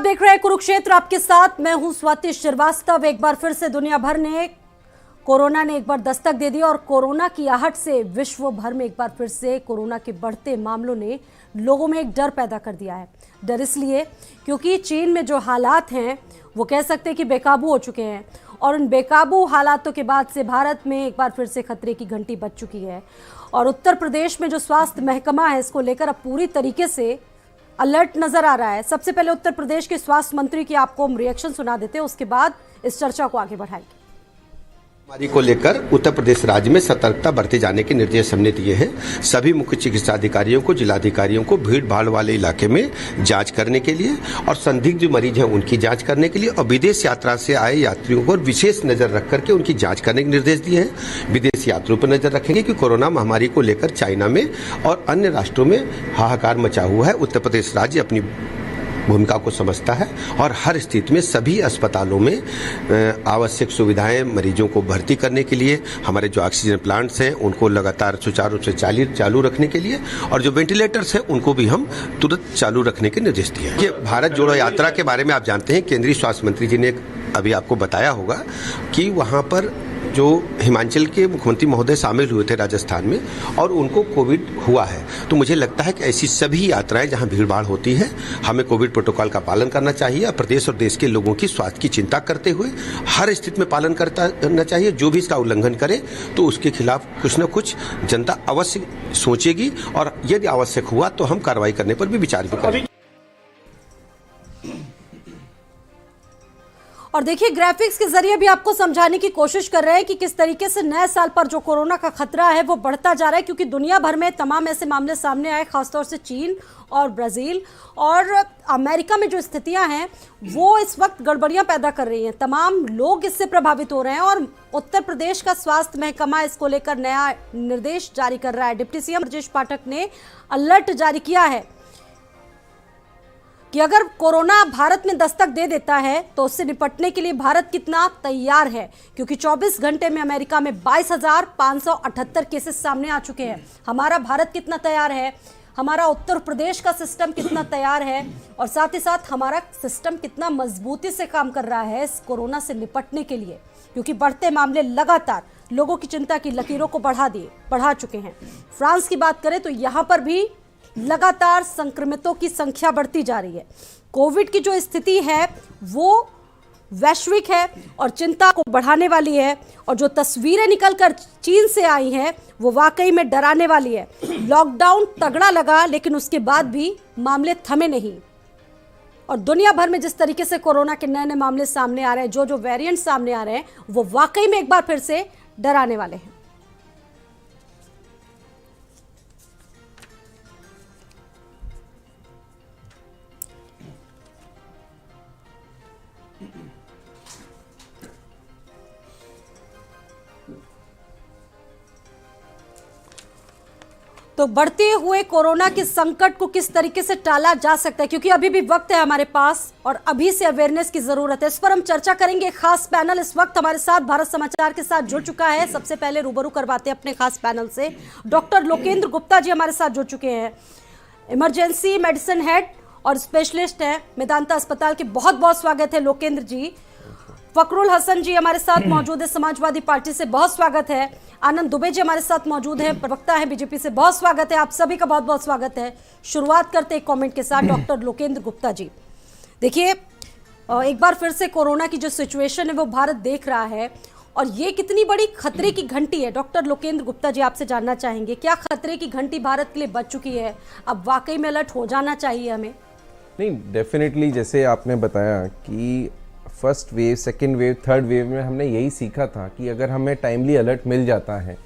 देख रहे हैं कुरुक्षेत्र आपके साथ, मैं हूं स्वाति श्रीवास्तव। एक बार फिर से दुनिया भर ने कोरोना ने एक बार दस्तक दे दी और कोरोना की आहट से विश्व भर में एक बार फिर से कोरोना के बढ़ते मामलों ने लोगों में एक डर पैदा कर दिया है। डर इसलिए क्योंकि चीन में जो हालात हैं वो कह सकते हैं कि बेकाबू हो चुके हैं और उन बेकाबू हालातों के बाद से भारत में एक बार फिर से खतरे की घंटी बज चुकी है। और उत्तर प्रदेश में जो स्वास्थ्य महकमा है इसको लेकर अब पूरी तरीके से अलर्ट नजर आ रहा है। सबसे पहले उत्तर प्रदेश के स्वास्थ्य मंत्री की आपको हम रिएक्शन सुना देते हैं, उसके बाद इस चर्चा को आगे बढ़ाएंगे। महामारी को लेकर उत्तर प्रदेश राज्य में सतर्कता बरते जाने के निर्देश हमने दिए हैं। सभी मुख्य चिकित्सा अधिकारियों को, जिलाधिकारियों को भीड़ भाड़ वाले इलाके में जांच करने के लिए और संदिग्ध जो मरीज हैं उनकी जांच करने के लिए और विदेश यात्रा से आए यात्रियों पर विशेष नजर रख करके उनकी जांच करने के निर्देश दिए हैं। विदेश यात्रियों पर नजर रखेंगे कि कोरोना महामारी को लेकर चाइना में और अन्य राष्ट्रों में हाहाकार मचा हुआ है। उत्तर प्रदेश राज्य अपनी भूमिका को समझता है और हर स्थिति में सभी अस्पतालों में आवश्यक सुविधाएं मरीजों को भर्ती करने के लिए, हमारे जो ऑक्सीजन प्लांट्स हैं उनको लगातार सुचारू रूप से चालू रखने के लिए और जो वेंटिलेटर्स हैं उनको भी हम तुरंत चालू रखने के निर्देश दिए हैं। ये भारत जोड़ो यात्रा के बारे में आप जानते हैं, केंद्रीय स्वास्थ्य मंत्री जी ने अभी आपको बताया होगा कि वहाँ पर जो हिमाचल के मुख्यमंत्री महोदय शामिल हुए थे राजस्थान में और उनको कोविड हुआ है। तो मुझे लगता है कि ऐसी सभी यात्राएं जहां भीड़ भाड़ होती है हमें कोविड प्रोटोकॉल का पालन करना चाहिए और प्रदेश और देश के लोगों की स्वास्थ्य की चिंता करते हुए हर स्थिति में पालन करना चाहिए। जो भी इसका उल्लंघन करे तो उसके खिलाफ कुछ न कुछ जनता अवश्य सोचेगी और यदि आवश्यक हुआ तो हम कार्रवाई करने पर भी विचार भी करेंगे। और देखिए, ग्राफिक्स के जरिए भी आपको समझाने की कोशिश कर रहे हैं कि किस तरीके से नए साल पर जो कोरोना का खतरा है वो बढ़ता जा रहा है, क्योंकि दुनिया भर में तमाम ऐसे मामले सामने आए, खासतौर से चीन और ब्राजील और अमेरिका में जो स्थितियां हैं वो इस वक्त गड़बड़ियां पैदा कर रही हैं। तमाम लोग इससे प्रभावित हो रहे हैं और उत्तर प्रदेश का स्वास्थ्य महकमा इसको लेकर नया निर्देश जारी कर रहा है। डिप्टी सीएम ब्रजेश पाठक ने अलर्ट जारी किया है कि अगर कोरोना भारत में दस्तक दे देता है तो उससे निपटने के लिए भारत कितना तैयार है, क्योंकि 24 घंटे में अमेरिका में 22,578 केसेस सामने आ चुके हैं। हमारा भारत कितना तैयार है, हमारा उत्तर प्रदेश का सिस्टम कितना तैयार है और साथ ही साथ हमारा सिस्टम कितना मजबूती से काम कर रहा है इस कोरोना से निपटने के लिए, क्योंकि बढ़ते मामले लगातार लोगों की चिंता की लकीरों को बढ़ा चुके हैं। फ्रांस की बात करें तो यहाँ पर भी लगातार संक्रमितों की संख्या बढ़ती जा रही है। कोविड की जो स्थिति है वो वैश्विक है और चिंता को बढ़ाने वाली है और जो तस्वीरें निकलकर चीन से आई हैं वो वाकई में डराने वाली है। लॉकडाउन तगड़ा लगा लेकिन उसके बाद भी मामले थमे नहीं और दुनिया भर में जिस तरीके से कोरोना के नए नए मामले सामने आ रहे हैं, जो वेरिएंट सामने आ रहे हैं वो वाकई में एक बार फिर से डराने वाले हैं। तो बढ़ते हुए कोरोना के संकट को किस तरीके से टाला जा सकता है, क्योंकि अभी भी वक्त है हमारे पास और अभी से अवेयरनेस की जरूरत है। इस पर हम चर्चा करेंगे। खास पैनल इस वक्त हमारे साथ भारत समाचार के साथ जुड़ चुका है। सबसे पहले रूबरू करवाते हैं अपने खास पैनल से। डॉक्टर लोकेंद्र गुप्ता जी हमारे साथ जुड़ चुके हैं, इमरजेंसी मेडिसिन हेड और स्पेशलिस्ट हैं मेदांता अस्पताल के। बहुत बहुत स्वागत है लोकेंद्र जी। फकरुल हसन जी हमारे साथ मौजूद है, समाजवादी पार्टी से, बहुत स्वागत है। आनंद दुबे जी हमारे साथ मौजूद हैं, प्रवक्ता हैं बीजेपी से, बहुत स्वागत है। आप सभी का बहुत बहुत स्वागत है। शुरुआत करते हैं कमेंट के साथ। डॉक्टर लोकेंद्र गुप्ता जी, देखिए एक बार फिर से कोरोना की जो सिचुएशन है वो भारत देख रहा है और ये कितनी बड़ी खतरे की घंटी है। डॉक्टर लोकेंद्र गुप्ता जी आपसे जानना चाहेंगे, क्या खतरे की घंटी भारत के लिए बज चुकी है? अब वाकई में अलर्ट हो जाना चाहिए हमें? नहीं, डेफिनेटली जैसे आपने बताया कि first wave, second wave, third wave में हमने यही सीखा था कि अगर हमें टाइमली अलर्ट मिल जाता है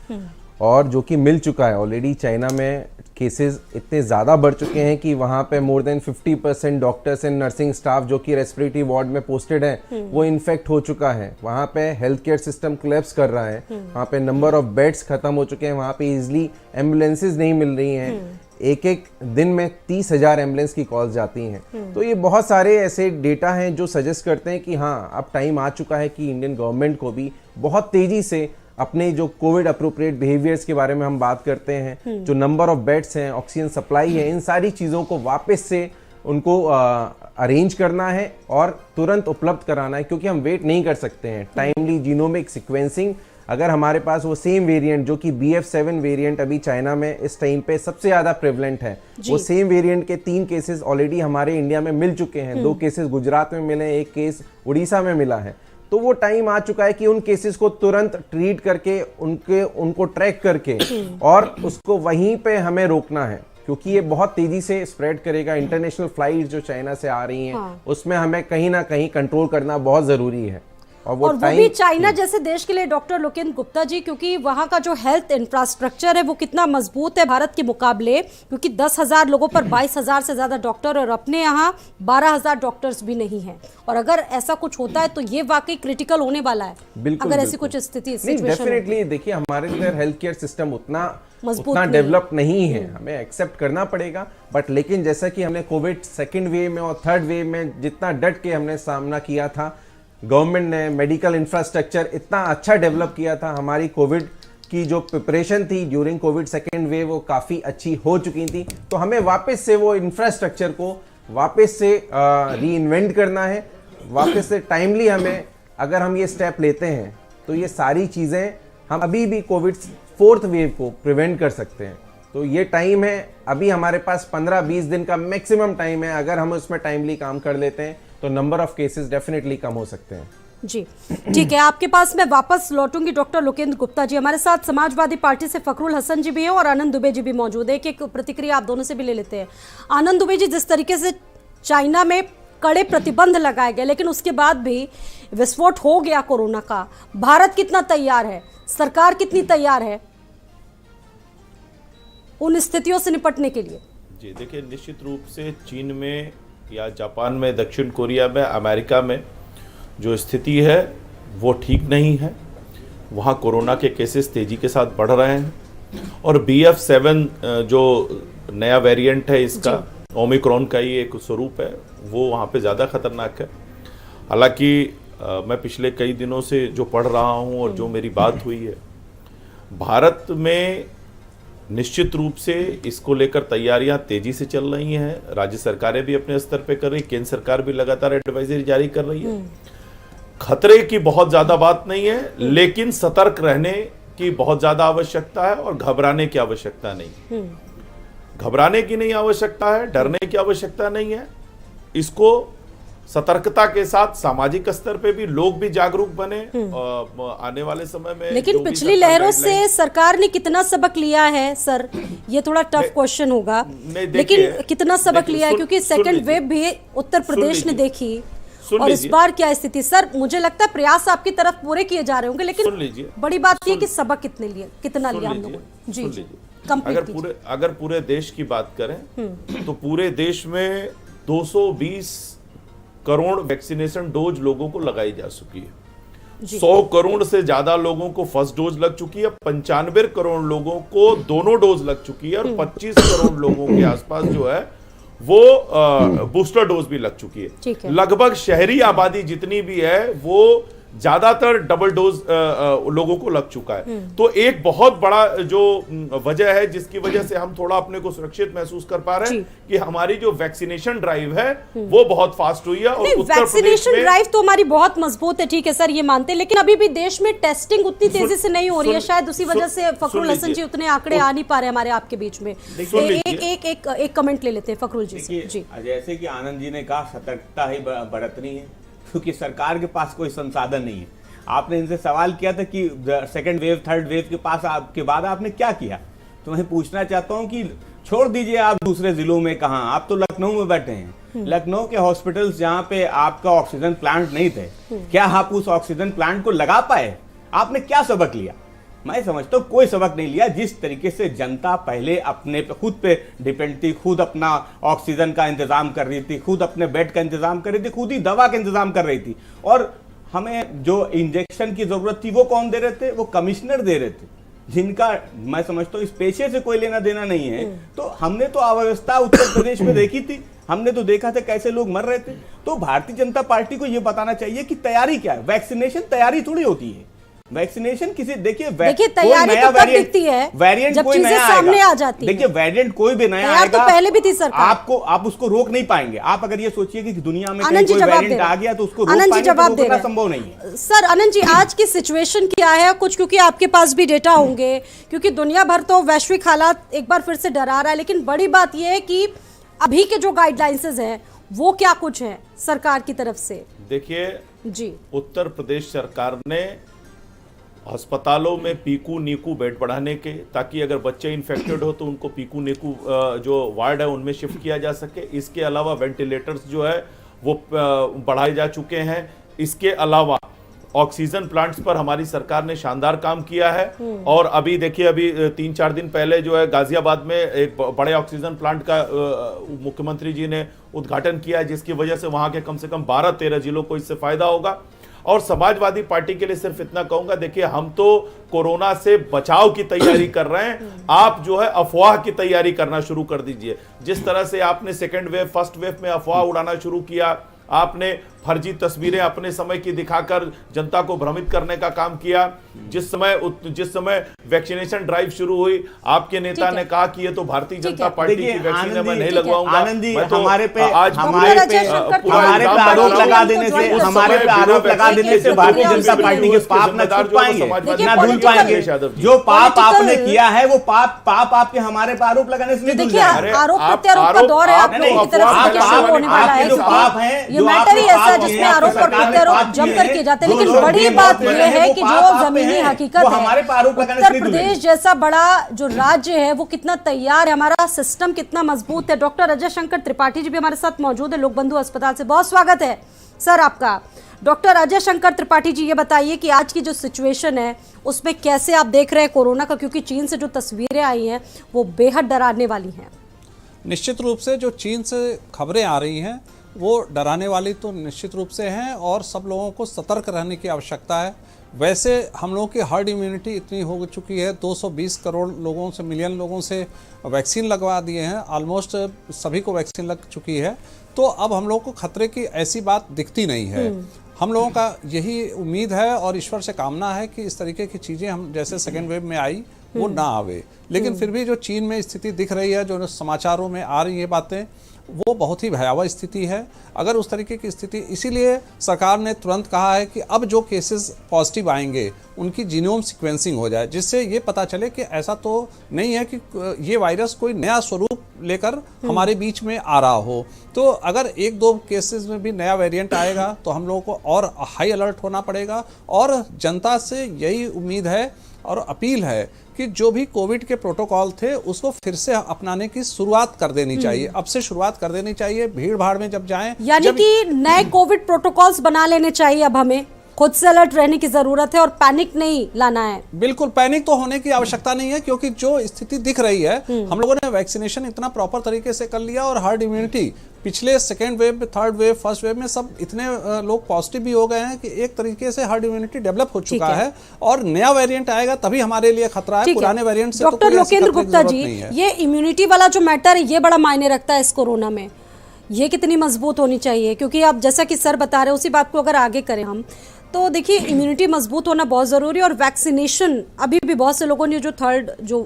और जो कि मिल चुका है ऑलरेडी। चाइना में केसेस इतने ज़्यादा बढ़ चुके हैं कि वहाँ पे more than 50% doctors and nursing staff जो कि रेस्पिरेटरी वार्ड में पोस्टेड हैं वो इन्फेक्ट हो चुका है। वहाँ पे हेल्थ केयर सिस्टम कोलैप्स कर रहा है, वहाँ पे नंबर ऑफ बेड्स खत्म हो चुके हैं, वहाँ पे इजिली एम्बुलेंसेज नहीं मिल रही हैं। एक दिन में 30,000 एम्बुलेंस की कॉल्स जाती हैं। तो ये बहुत सारे ऐसे डेटा हैं जो सजेस्ट करते हैं कि हाँ, अब टाइम आ चुका है कि इंडियन गवर्नमेंट को भी बहुत तेजी से अपने जो कोविड अप्रोप्रिएट बिहेवियर्स के बारे में हम बात करते हैं, जो नंबर ऑफ बेड्स हैं, ऑक्सीजन सप्लाई है, इन सारी चीज़ों को वापस से उनको अरेंज करना है और तुरंत उपलब्ध कराना है, क्योंकि हम वेट नहीं कर सकते हैं। टाइमली जीनोमिक सीक्वेंसिंग, अगर हमारे पास वो सेम वेरिएंट जो कि BF7 वेरिएंट अभी चाइना में इस टाइम पे सबसे ज्यादा प्रेवलेंट है, वो सेम वेरिएंट के 3 केसेस ऑलरेडी हमारे इंडिया में मिल चुके हैं। 2 केसेस गुजरात में मिले, 1 केस उड़ीसा में मिला है। तो वो टाइम आ चुका है कि उन केसेस को तुरंत ट्रीट करके उनको ट्रैक करके और उसको वहीं पे हमें रोकना है, क्योंकि ये बहुत तेजी से स्प्रेड करेगा। इंटरनेशनल फ्लाइट जो चाइना से आ रही हैं, उसमें हमें कहीं ना कहीं कंट्रोल करना बहुत जरूरी है। और वो भी चाइना जैसे देश के लिए, डॉक्टर लोकेंद्र गुप्ता जी, क्योंकि वहां का जो हेल्थ इंफ्रास्ट्रक्चर है वो कितना मजबूत है भारत के मुकाबले, क्योंकि 10,000 लोगों पर 22,000 से ज्यादा डॉक्टर, और अपने यहाँ 12,000 डॉक्टर्स भी नहीं है। और अगर ऐसा कुछ होता है तो ये वाकई क्रिटिकल होने वाला है। बिल्कुल, अगर ऐसी कुछ स्थिति डेफिनेटली देखिए, हमारे इधर हेल्थ केयर सिस्टम उतना डेवलप नहीं है, हमें एक्सेप्ट करना पड़ेगा। बट लेकिन जैसा कि हमने कोविड सेकेंड वेव में और थर्ड वेव में जितना डट के हमने सामना किया था, गवर्नमेंट ने मेडिकल इंफ्रास्ट्रक्चर इतना अच्छा डेवलप किया था, हमारी कोविड की जो प्रिपरेशन थी ड्यूरिंग कोविड सेकेंड वेव वो काफ़ी अच्छी हो चुकी थी। तो हमें वापस से वो इंफ्रास्ट्रक्चर को वापस से री इन्वेंट करना है, वापस से टाइमली हमें, अगर हम ये स्टेप लेते हैं तो ये सारी चीज़ें हम अभी भी कोविड 4th वेव को प्रिवेंट कर सकते हैं। तो ये टाइम है, अभी हमारे पास 15-20 दिन का मैक्सिमम टाइम है। अगर हम उसमें टाइमली काम कर लेते हैं तो number of cases definitely come हो सकते हैं। जी ठीक है, आपके पास मैं वापस लौटूंगी डॉक्टर लोकेंद्र गुप्ता जी। हमारे साथ समाजवादी पार्टी से फखरुल हसन जी भी हैं और आनंद दुबे जी भी मौजूद है। एक प्रतिक्रिया आप दोनों से भी ले लेते हैं। आनंद दुबे जी, जिस तरीके से चाइना में कड़े प्रतिबंध लगाए गए लेकिन उसके बाद भी विस्फोट हो गया कोरोना का, भारत कितना तैयार है, सरकार कितनी तैयार है उन स्थितियों से निपटने के लिए? जी देखिए, निश्चित रूप से चीन में या जापान में, दक्षिण कोरिया में, अमेरिका में जो स्थिति है वो ठीक नहीं है। वहाँ कोरोना के केसेस तेज़ी के साथ बढ़ रहे हैं और BF7 जो नया वेरिएंट है इसका, ओमिक्रॉन का ही एक स्वरूप है, वो वहाँ पे ज़्यादा खतरनाक है। हालांकि मैं पिछले कई दिनों से जो पढ़ रहा हूँ और जो मेरी बात हुई है, भारत में निश्चित रूप से इसको लेकर तैयारियां तेजी से चल रही हैं। राज्य सरकारें भी अपने स्तर पे कर रही, केंद्र सरकार भी लगातार एडवाइजरी जारी कर रही है। खतरे की बहुत ज्यादा बात नहीं है, लेकिन सतर्क रहने की बहुत ज्यादा आवश्यकता है और घबराने की आवश्यकता नहीं। घबराने की नहीं आवश्यकता है, डरने की आवश्यकता नहीं है। इसको सतर्कता के साथ सामाजिक स्तर पे भी लोग भी जागरूक बने आने वाले समय में। लेकिन पिछली लहरों से सरकार ने कितना सबक लिया है सर? ये थोड़ा टफ क्वेश्चन होगा, लेकिन कितना सबक लिया है, क्योंकि सेकंड वेव भी उत्तर प्रदेश ने देखी और इस बार क्या स्थिति? सर मुझे लगता है प्रयास आपकी तरफ पूरे किए जा रहे होंगे, लेकिन बड़ी बात यह कि सबक कितना लिया हम लोगों ने? जी अगर पूरे देश की बात करें तो पूरे देश में 220 करोड़ वैक्सीनेशन डोज लोगों को लगाई जा चुकी है। 100 करोड़ से ज्यादा लोगों को फर्स्ट डोज लग चुकी है, 95 करोड़ लोगों को दोनों डोज लग चुकी है और 25 करोड़ लोगों के आसपास जो है वो बूस्टर डोज भी लग चुकी है। लगभग शहरी आबादी जितनी भी है वो ज्यादातर डबल डोज लोगों को लग चुका है। तो एक बहुत बड़ा जो वजह है जिसकी वजह से हम थोड़ा अपने को सुरक्षित महसूस कर पा रहे हैं कि हमारी जो वैक्सीनेशन ड्राइव है वो बहुत फास्ट हुई है। और वैक्सीनेशन ड्राइव तो हमारी बहुत मजबूत है, ठीक है सर, ये मानते हैं, लेकिन अभी भी देश में टेस्टिंग उतनी तेजी से नहीं हो रही है। शायद उसी वजह से फखरुल हसन जी उतने आंकड़े आ नहीं पा रहे हमारे आपके बीच में। एक कमेंट ले लेते हैं फखरुल जी से। जी, जैसे कि आनंद जी ने कहा, सतर्कता ही बरतनी है, क्योंकि सरकार के पास कोई संसाधन नहीं है। आपने इनसे सवाल किया था कि सेकंड वेव, थर्ड वेव के पास आपके बाद आपने क्या किया, तो मैं पूछना चाहता हूं कि छोड़ दीजिए आप दूसरे जिलों में कहां, आप तो लखनऊ में बैठे हैं। लखनऊ के हॉस्पिटल्स जहां पे आपका ऑक्सीजन प्लांट नहीं थे, क्या आप उस ऑक्सीजन प्लांट को लगा पाए? आपने क्या सबक लिया? मैं समझता हूँ कोई सबक नहीं लिया। जिस तरीके से जनता पहले अपने खुद पे डिपेंड थी, खुद अपना ऑक्सीजन का इंतजाम कर रही थी, खुद अपने बेड का इंतजाम कर रही थी, खुद ही दवा का इंतजाम कर रही थी, और हमें जो इंजेक्शन की जरूरत थी वो कौन दे रहे थे? वो कमिश्नर दे रहे थे, जिनका मैं समझता हूँ इस पेशे से कोई लेना देना नहीं है। तो हमने तो अव्यवस्था उत्तर प्रदेश में देखी थी, हमने तो देखा था कैसे लोग मर रहे थे। तो भारतीय जनता पार्टी को यह बताना चाहिए कि तैयारी क्या है। वैक्सीनेशन तैयारी थोड़ी होती है, वैक्सीनेशन किसी देखिए तैयारी तो तब दिखती है वेरिएंट जब कोई चीजें नया सामने आएगा। आ जाती देखिए वेरिएंट कोई भी नया तैयार तो आएगा, पहले भी थी सरकार। आप उसको रोक नहीं पाएंगे। आप अगर ये सोचिए कि दुनिया में आनंद जी कोई जवाब दे वेरिएंट रहे आ हैं। गया तो उसको रोक आनंद जी पाएंगे, जवाब तो दे रहे रोकना हैं। संभव नहीं है। सर आनंद जी, आज की सिचुएशन क्या है कुछ, क्योंकि आपके पास भी डेटा होंगे, क्योंकि दुनिया भर तो वैश्विक हालात एक बार फिर से डरा रहा है, लेकिन बड़ी बात यह है कि अभी के जो गाइडलाइंस हैं वो क्या कुछ है सरकार की तरफ से? देखिए जी, उत्तर प्रदेश सरकार ने अस्पतालों में पीकू नीकू बेड बढ़ाने के, ताकि अगर बच्चे इन्फेक्टेड हो तो उनको पीकू नीकू जो वार्ड है उनमें शिफ्ट किया जा सके। इसके अलावा वेंटिलेटर्स जो है वो बढ़ाए जा चुके हैं। इसके अलावा ऑक्सीजन प्लांट्स पर हमारी सरकार ने शानदार काम किया है। और अभी देखिए, अभी 3-4 दिन पहले जो है गाजियाबाद में एक बड़े ऑक्सीजन प्लांट का मुख्यमंत्री जी ने उद्घाटन किया है, जिसकी वजह से वहां के कम से कम 12-13 जिलों को इससे फायदा होगा। और समाजवादी पार्टी के लिए सिर्फ इतना कहूंगा, देखिए हम तो कोरोना से बचाव की तैयारी कर रहे हैं, आप जो है अफवाह की तैयारी करना शुरू कर दीजिए। जिस तरह से आपने सेकेंड वेव फर्स्ट वेव में अफवाह उड़ाना शुरू किया, आपने फर्जी तस्वीरें अपने समय की दिखाकर जनता को भ्रमित करने का काम किया। जिस समय वैक्सीनेशन ड्राइव शुरू हुई, आपके नेता ने कहा कि ये तो भारतीय जनता पार्टी की वैक्सीन है, मैं नहीं लगवाऊंगा। आनंद जी, मैं तो हमारे पे आज आरोप लगा देने से भारतीय जनता पार्टी के पाप न छूट पाएंगे, न धुल पाएंगे। जो पाप आपने किया है वो पाप आपके हमारे पे आरोप लगाने से नहीं धुल जाएगा। आरोप प्रत्यारोप का दौर है आप लोगों की तरफ से, देखिए शुरू होने वाला है, जो पाप है, ये मैटर ही ऐसा है जिसमें आरोप और प्रत्यारोप जम करके जाते हैं। लेकिन बड़ी बात यह है कि जो जमीनी हकीकत है, उत्तर प्रदेश जैसा बड़ा जो राज्य है वो कितना तैयार है, हमारा सिस्टम कितना मजबूत है। डॉक्टर अजय शंकर त्रिपाठी जी भी हमारे साथ मौजूद है लोक बंधु अस्पताल से। बहुत स्वागत है सर आपका। डॉक्टर अजय शंकर त्रिपाठी जी, ये बताइए कि आज की जो सिचुएशन है उसमें कैसे आप देख रहे हैं कोरोना का, क्योंकि चीन से जो तस्वीरें आई हैं वो बेहद डराने वाली हैं। निश्चित रूप से जो चीन से खबरें आ रही हैं वो डराने वाली तो निश्चित रूप से हैं, और सब लोगों को सतर्क रहने की आवश्यकता है। वैसे हम लोगों की हर्ड इम्यूनिटी इतनी हो चुकी है, 220 करोड़ लोगों से, मिलियन लोगों से वैक्सीन लगवा दिए हैं, ऑलमोस्ट सभी को वैक्सीन लग चुकी है। तो अब हम लोगों को खतरे की ऐसी बात दिखती नहीं है। हम लोगों का यही उम्मीद है और ईश्वर से कामना है कि इस तरीके की चीज़ें हम जैसे सेकेंड वेव में आई वो ना आवे। लेकिन फिर भी जो चीन में स्थिति दिख रही है, जो समाचारों में आ रही है बातें, वो बहुत ही भयावह स्थिति है। अगर उस तरीके की स्थिति, इसीलिए सरकार ने तुरंत कहा है कि अब जो केसेस पॉजिटिव आएंगे उनकी जीनोम सीक्वेंसिंग हो जाए, जिससे ये पता चले कि ऐसा तो नहीं है कि ये वायरस कोई नया स्वरूप लेकर हमारे बीच में आ रहा हो। तो अगर 1-2 केसेस में भी नया वेरिएंट आएगा तो हम लोगों को और हाई अलर्ट होना पड़ेगा। और जनता से यही उम्मीद है और अपील है कि जो भी कोविड के प्रोटोकॉल थे उसको फिर से अपनाने की शुरुआत कर देनी चाहिए। अब से शुरुआत कर देनी चाहिए। भीड़ भाड़ में जब जाएं, यानी कि नए कोविड प्रोटोकॉल्स बना लेने चाहिए। अब हमें खुद से अलर्ट रहने की जरूरत है और पैनिक नहीं लाना है। बिल्कुल पैनिक तो होने की आवश्यकता नहीं है, क्योंकि जो स्थिति दिख रही है, हम लोगों ने वैक्सीनेशन इतना प्रॉपर तरीके से कर लिया और हर्ड इम्यूनिटी पिछले second wave, third wave, first wave में सब इतने लोग पॉजिटिव भी हो गए हैं कि एक तरीके से हर्ड इम्यूनिटी डेवलप हो चुका है। और नया वेरिएंट आएगा तभी हमारे लिए खतरा है, पुराने वेरिएंट से डॉक्टर लोकेंद्र गुप्ता जी, ये इम्यूनिटी वाला जो मैटर है ये बड़ा मायने रखता है इस कोरोना में। ये कितनी मजबूत होनी चाहिए, क्योंकि आप जैसा कि सर बता रहे हैं उसी बात को अगर आगे करें हम, तो देखिए इम्यूनिटी मजबूत होना बहुत ज़रूरी है। और वैक्सीनेशन अभी भी बहुत से लोगों ने जो थर्ड जो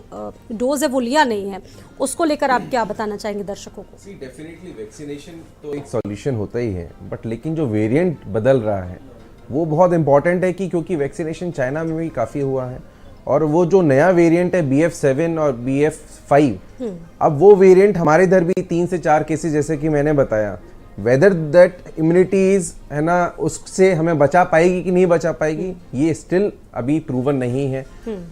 डोज है वो लिया नहीं है, उसको लेकर आप क्या बताना चाहेंगे दर्शकों को? डेफिनेटली वैक्सीनेशन तो एक सॉल्यूशन होता ही है, बट लेकिन जो वेरिएंट बदल रहा है वो बहुत इंपॉर्टेंट है कि क्योंकि वैक्सीनेशन चाइना में भी काफ़ी हुआ है, और वो जो नया वेरिएंट है BF7 और BF5, अब वो वेरिएंट हमारे इधर भी 3 से 4 केसेस जैसे कि मैंने बताया। वेदर दैट इम्यूनिटीज है ना, उससे हमें बचा पाएगी कि नहीं बचा पाएगी, ये स्टिल अभी प्रूवन नहीं है।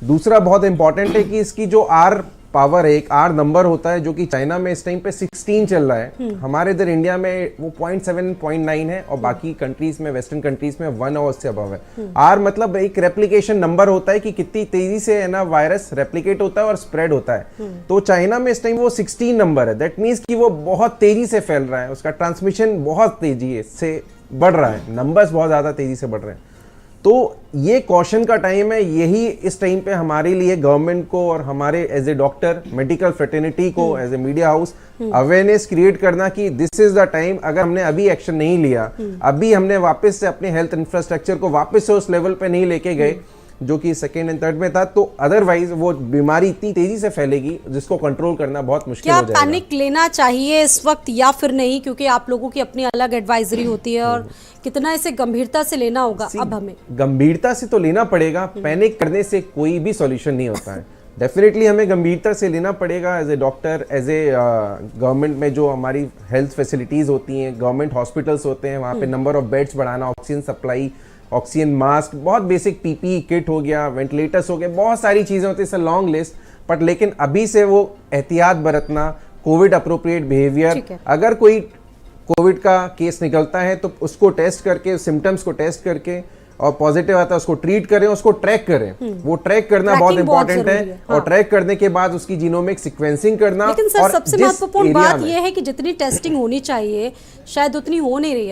दूसरा बहुत इंपॉर्टेंट है कि इसकी जो R पावर है, एक R नंबर होता है, जो कि चाइना में इस टाइम पे 16 चल रहा है, हमारे इधर इंडिया में वो 0.7 0.9 है, और बाकी कंट्रीज में, वेस्टर्न कंट्रीज में 1 और उससे अबव है। R मतलब एक रेप्लिकेशन नंबर होता है कि कितनी तेजी से है ना वायरस रेप्लिकेट होता है और स्प्रेड होता है। तो चाइना में इस टाइम वो 16 नंबर है। दैट मीन्स कि वो बहुत तेजी से फैल रहा है, उसका ट्रांसमिशन बहुत तेजी से बढ़ रहा है, नंबर्स बहुत ज्यादा तेजी से बढ़ रहे हैं। तो ये कॉशन का टाइम है। यही इस टाइम पे हमारे लिए गवर्नमेंट को और हमारे as a doctor, medical fraternity को, as a media house awareness create करना कि दिस इज द टाइम। अगर हमने अभी एक्शन नहीं लिया, अभी हमने वापस से अपने हेल्थ इंफ्रास्ट्रक्चर को वापस से उस लेवल पे नहीं लेके गए, जो कि सेकेंड एंड थर्ड में था, तो अदरवाइज वो बीमारी इतनी तेजी से फैलेगी जिसको कंट्रोल करना बहुत मुश्किल क्या हो जाएगा। पैनिक लेना चाहिए इस वक्त या फिर नहीं, क्योंकि आप लोगों की अपनी अलग एडवाइजरी होती है और कितना इसे गंभीरता से लेना होगा अब हमें? गंभीरता से तो लेना पड़ेगा, पैनिक करने से कोई भी सॉल्यूशन नहीं होता है। डेफिनेटली हमें गंभीरता से लेना पड़ेगा as a doctor, as a government में जो हमारी हेल्थ फैसिलिटीज़ होती हैं, गवर्नमेंट हॉस्पिटल्स होते हैं, वहाँ पे नंबर ऑफ बेड्स बढ़ाना, ऑक्सीजन सप्लाई, ऑक्सीजन मास्क, बहुत बेसिक पीपीई किट हो गया, वेंटिलेटर्स हो गए, बहुत सारी चीज़ें होती है, लॉन्ग लिस्ट। बट लेकिन अभी से वो एहतियात बरतना, कोविड अप्रोप्रिएट बिहेवियर, अगर कोई कोविड का केस निकलता है तो उसको टेस्ट करके, सिम्टम्स को टेस्ट करके और पॉजिटिव आता है उसको ट्रीट करें, उसको ट्रैक करें। वो ट्रैक करना बहुत इंपॉर्टेंट है। हाँ। और ट्रैक करने के बाद उसकी जीनोमिक सीक्वेंसिंग करना। लेकिन सर और सबसे महत्वपूर्ण बात यह है कि जितनी टेस्टिंग होनी चाहिए शायद उतनी हो नहीं रही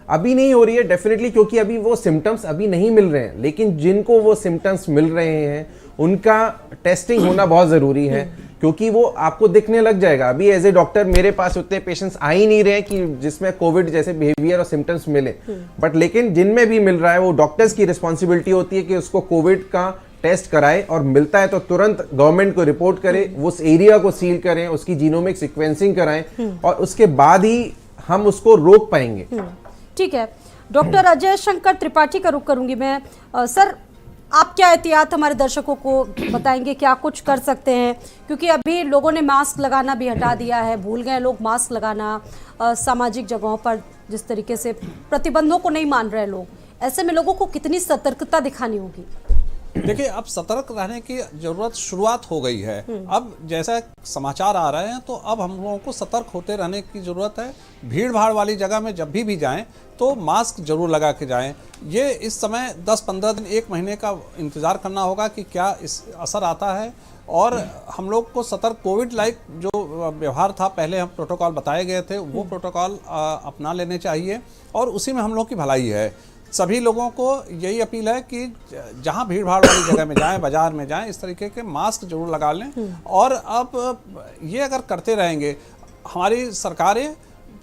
अभी नहीं हो रही है डेफिनेटली, क्योंकि अभी वो सिम्टम्स अभी नहीं मिल रहे हैं। लेकिन जिनको वो सिम्टम्स मिल रहे हैं उनका टेस्टिंग होना बहुत जरूरी है, क्योंकि वो आपको दिखने लग जाएगा। अभी एज ए डॉक्टर मेरे पास उतने पेशेंट्स आ ही नहीं रहे कि जिसमें कोविड जैसे बिहेवियर और सिम्टम्स मिले, बट लेकिन जिनमें भी मिल रहा है वो डॉक्टर्स की रिस्पॉन्सिबिलिटी होती है कि उसको कोविड का टेस्ट कराए और मिलता है तो तुरंत गवर्नमेंट को रिपोर्ट करे, उस एरिया को सील करें, उसकी जीनोमिक सीक्वेंसिंग कराएं और उसके बाद ही हम उसको रोक पाएंगे। ठीक है, डॉक्टर अजय शंकर त्रिपाठी का रुख करूंगी मैं। सर आप क्या एहतियात हमारे दर्शकों को बताएंगे, क्या कुछ कर सकते हैं? क्योंकि अभी लोगों ने मास्क लगाना भी हटा दिया है, भूल गए लोग मास्क लगाना। सामाजिक जगहों पर जिस तरीके से प्रतिबंधों को नहीं मान रहे लोग, ऐसे में लोगों को कितनी सतर्कता दिखानी होगी? देखिए, अब सतर्क रहने की जरूरत शुरुआत हो गई है। अब जैसा समाचार आ रहे हैं तो अब हम लोगों को सतर्क होते रहने की जरूरत है। भीड़ भाड़ वाली जगह में जब भी जाएं तो मास्क जरूर लगा के जाएं। ये इस समय 10-15 दिन, 1 महीने का इंतजार करना होगा कि क्या इस असर आता है। और हम लोग को सतर्क, कोविड लाइक जो व्यवहार था, पहले हम प्रोटोकॉल बताए गए थे, वो प्रोटोकॉल अपना लेने चाहिए और उसी में हम लोग की भलाई है। सभी लोगों को यही अपील है कि जहां भीड़ भाड़ वाली जगह में जाएं, बाजार में जाएं, इस तरीके के मास्क जरूर लगा लें। और अब ये अगर करते रहेंगे, हमारी सरकारें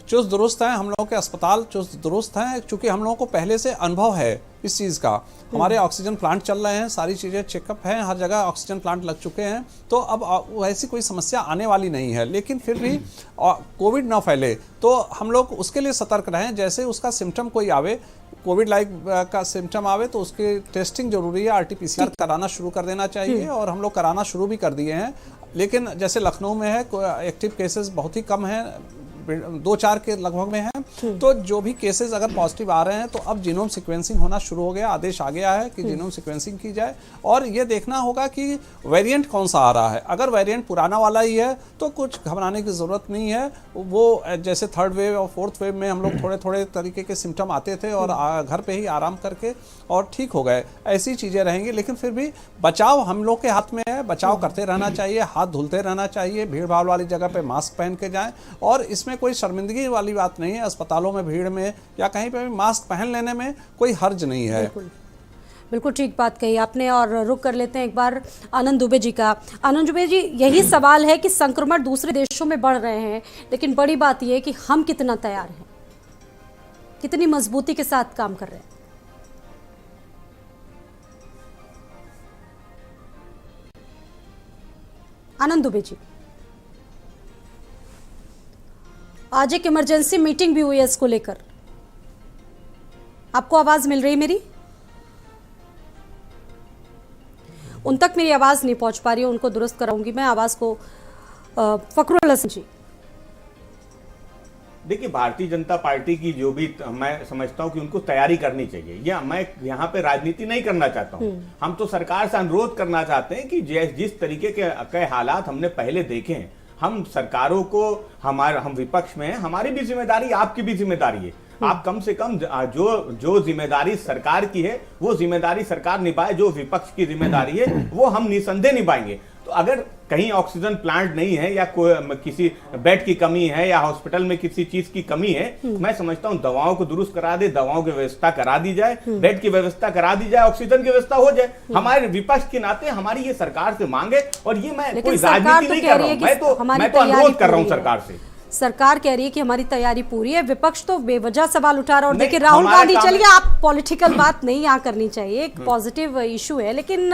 चुस्त दुरुस्त हैं, हम लोगों के अस्पताल चुस्त दुरुस्त हैं, चूंकि हम लोगों को पहले से अनुभव है इस चीज़ का। हमारे ऑक्सीजन प्लांट चल रहे हैं, सारी चीज़ें चेकअप हैं, हर जगह ऑक्सीजन प्लांट लग चुके हैं, तो अब ऐसी कोई समस्या आने वाली नहीं है। लेकिन फिर भी कोविड ना फैले तो हम लोग उसके लिए सतर्क रहें। जैसे उसका सिम्टम कोई आवे, कोविड लाइक का सिम्टम आवे, तो उसके टेस्टिंग जरूरी है, RT-PCR कराना शुरू कर देना चाहिए और हम लोग कराना शुरू भी कर दिए हैं। लेकिन जैसे लखनऊ में है, एक्टिव केसेस बहुत ही कम हैं, 2-4 के लगभग में हैं, तो जो भी केसेस अगर पॉजिटिव आ रहे हैं तो अब जीनोम सीक्वेंसिंग होना शुरू हो गया, आदेश आ गया है कि जीनोम सीक्वेंसिंग की जाए। और ये देखना होगा कि वेरिएंट कौन सा आ रहा है। अगर वेरिएंट पुराना वाला ही है तो कुछ घबराने की ज़रूरत नहीं है। वो जैसे 3rd वेव और 4th वेव में हम लोग थोड़े थोड़े तरीके के सिम्टम आते थे और घर पे ही आराम करके और ठीक हो गए, ऐसी चीज़ें रहेंगी। लेकिन फिर भी बचाव हम लोग के हाथ में है, बचाव करते रहना चाहिए, हाथ धुलते रहना चाहिए, भीड़ भाड़ वाली जगह पे मास्क पहन के जाएं। और इसमें कोई शर्मिंदगी वाली बात नहीं है, अस्पतालों में भीड़ में या कहीं पे भी मास्क पहन लेने में कोई हर्ज नहीं है। बिल्कुल ठीक बात कही आपने। और रुक कर लेते हैं एक बार आनंद दुबे जी का। आनंद दुबे जी, यही सवाल है कि संक्रमण दूसरे देशों में बढ़ रहे हैं, लेकिन बड़ी बात यह है कि हम कितना तैयार हैं, कितनी मजबूती के साथ काम कर रहे हैं। आनंद दुबे जी, आज एक इमरजेंसी मीटिंग भी हुई है इसको लेकर, आपको आवाज मिल रही मेरी? उन तक मेरी आवाज नहीं पहुंच पा रही है, उनको दुरुस्त कराऊंगी मैं आवाज को। फखरुल हसन जी, देखिए, भारतीय जनता पार्टी की जो भी, मैं समझता हूं कि उनको तैयारी करनी चाहिए। या मैं यहाँ पे राजनीति नहीं करना चाहता हूं, हम तो सरकार से अनुरोध करना चाहते हैं कि जिस तरीके के हालात हमने पहले देखे हैं, हम सरकारों को, हम विपक्ष में हैं, हमारी भी जिम्मेदारी, आपकी भी जिम्मेदारी है। आप कम से कम जो जिम्मेदारी सरकार की है वो जिम्मेदारी सरकार निभाए, जो विपक्ष की जिम्मेदारी है वो हम निसंदेह निभाएंगे। तो अगर कहीं ऑक्सीजन प्लांट नहीं है या किसी बेड की कमी है या हॉस्पिटल में किसी चीज की कमी है, मैं समझता हूं दवाओं को दुरुस्त करा दे, दवाओं की व्यवस्था करा दी जाए, बेड की व्यवस्था करा दी जाए, ऑक्सीजन की व्यवस्था हो जाए। हमारे विपक्ष के नाते हमारी ये सरकार से मांग है। और ये मैं कोई राजनीति नहीं कर रहा हूं, मैं तो अनुरोध कर रहा हूं सरकार से। सरकार कह रही है कि हमारी तैयारी पूरी है, विपक्ष तो बेवजह सवाल उठा रहा है। और नहीं, देखिए राहुल हमारा गांधी, काम चलिए आप पॉलिटिकल बात नहीं यहाँ करनी चाहिए, एक पॉजिटिव इशू है, लेकिन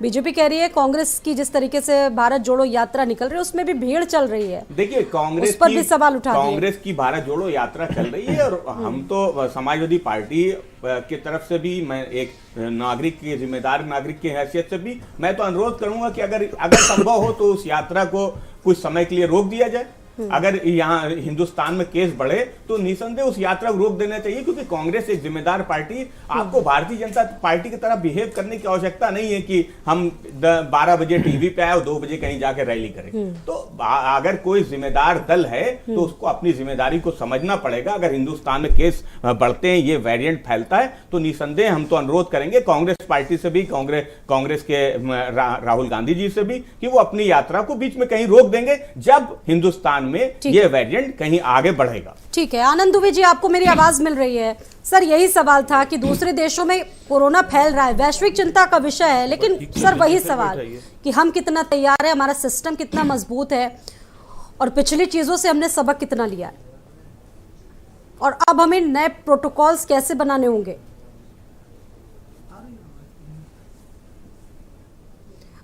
बीजेपी कह रही है कांग्रेस की जिस तरीके से भारत जोड़ो यात्रा निकल रही है उसमें भी भीड़ चल रही है। देखिए कांग्रेस उस पर भी सवाल उठा दिए। कांग्रेस की भारत जोड़ो यात्रा चल रही है और हम तो समाजवादी पार्टी की तरफ से भी, मैं एक नागरिक की, जिम्मेदार नागरिक की हैसियत से भी मैं तो अनुरोध करूंगा कि अगर संभव हो तो उस यात्रा को कुछ समय के लिए रोक दिया जाए। अगर यहाँ हिंदुस्तान में केस बढ़े तो निसंदेह उस यात्रा को रोक देना चाहिए, क्योंकि कांग्रेस एक जिम्मेदार पार्टी, आपको भारतीय जनता पार्टी की तरह बिहेव करने की आवश्यकता नहीं है कि हम 12 बजे टीवी पे आए और 2 बजे कहीं जाकर रैली करें। तो अगर कोई जिम्मेदार दल है तो उसको अपनी जिम्मेदारी को समझना पड़ेगा। अगर हिंदुस्तान में केस बढ़ते हैं, ये वेरिएंट फैलता है, तो निसंदेह हम तो अनुरोध करेंगे कांग्रेस पार्टी से भी, कांग्रेस के राहुल गांधी जी से भी, कि वो अपनी यात्रा को बीच में कहीं रोक देंगे जब हिंदुस्तान में ये वेरिएंट कहीं आगे बढ़ेगा। ठीक है, आनंद दुबे जी, आपको मेरी आवाज मिल रही है? सर यही सवाल था कि दूसरे देशों में कोरोना फैल रहा है, वैश्विक चिंता का विषय है, लेकिन सर वही सवाल कि हम कितना तैयार है, हमारा सिस्टम कितना मजबूत है और पिछली चीजों से हमने सबक कितना लिया है, और अब हमें नए प्रोटोकॉल्स कैसे बनाने होंगे।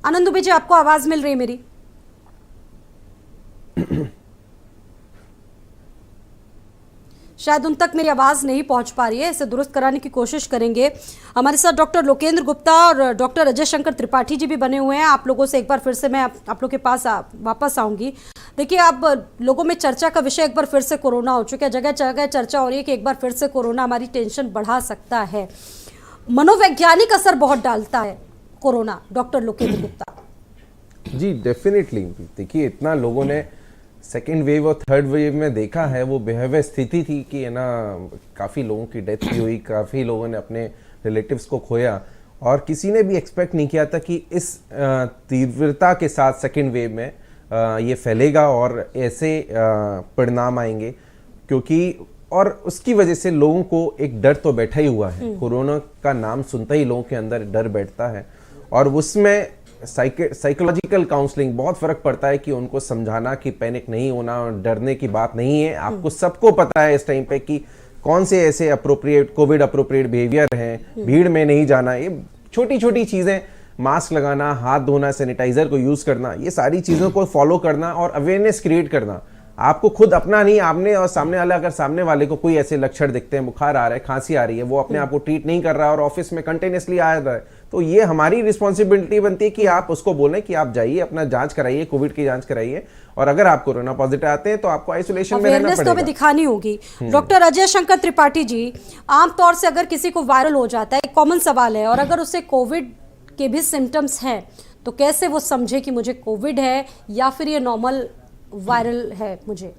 आनंद दुबे जी, आपको आवाज मिल रही है मेरी? शायद उन तक मेरी आवाज नहीं पहुंच पा रही है, इसे दुरुस्त कराने की कोशिश करेंगे। हमारे साथ डॉक्टर लोकेंद्र गुप्ता और डॉक्टर अजय शंकर त्रिपाठी जी भी बने हुए हैं। आप लोगों से एक बार फिर से मैं आप लोगों के पास वापस आऊंगी। देखिए, अब लोगों में चर्चा का विषय एक बार फिर से कोरोना हो चुका है, जगह जगह चर्चा हो रही है कि एक बार फिर से कोरोना हमारी टेंशन बढ़ा सकता है, मनोवैज्ञानिक असर बहुत डालता है corona. Doctor Lokendra Gupta ji, definitely. देखिए, इतना लोगों ने सेकेंड वेव और थर्ड वेव में देखा है, वो भयावह स्थिति थी कि है ना, काफ़ी लोगों की डेथ भी हुई, काफ़ी लोगों ने अपने रिलेटिव्स को खोया, और किसी ने भी एक्सपेक्ट नहीं किया था कि इस तीव्रता के साथ सेकेंड वेव में ये फैलेगा और ऐसे परिणाम आएंगे। क्योंकि और उसकी वजह से लोगों को एक डर तो बैठा ही हुआ है, कोरोना का नाम सुनते ही लोगों के अंदर डर बैठता है, और उसमें साइकोलॉजिकल काउंसलिंग बहुत फर्क पड़ता है कि उनको समझाना कि पैनिक नहीं होना और डरने की बात नहीं है। आपको सबको पता है इस टाइम पे कि कौन से ऐसे अप्रोप्रिएट, कोविड अप्रोप्रिएट बिहेवियर हैं, भीड़ में नहीं जाना, ये छोटी छोटी चीजें, मास्क लगाना, हाथ धोना, सैनिटाइजर को यूज करना, ये सारी चीजों को फॉलो करना और अवेयरनेस क्रिएट करना। आपको खुद अपना नहीं, आपने और सामने वाला, अगर सामने वाले को कोई ऐसे लक्षण दिखते हैं, बुखार आ रहा है, खांसी आ रही है, वो अपने आप को ट्रीट नहीं कर रहा है और ऑफिस में कंटिन्यूअसली आ रहा है, तो ये हमारी रिस्पॉन्सिबिलिटी बनती है कि आप उसको बोलें कि आप जाइए, अपना जांच कराइए, कोविड की जांच कराइए, और अगर आप कोरोना पॉजिटिव आते हैं तो आपको आइसोलेशन में रहना पड़ेगा। तो हमें दिखानी होगी। डॉक्टर अजय शंकर त्रिपाठी जी, आमतौर से अगर किसी को वायरल हो जाता है, एक कॉमन सवाल है, और अगर उसे कोविड के भी सिम्टम्स हैं तो कैसे वो समझे कि मुझे कोविड है या फिर ये नॉर्मल वायरल है मुझे?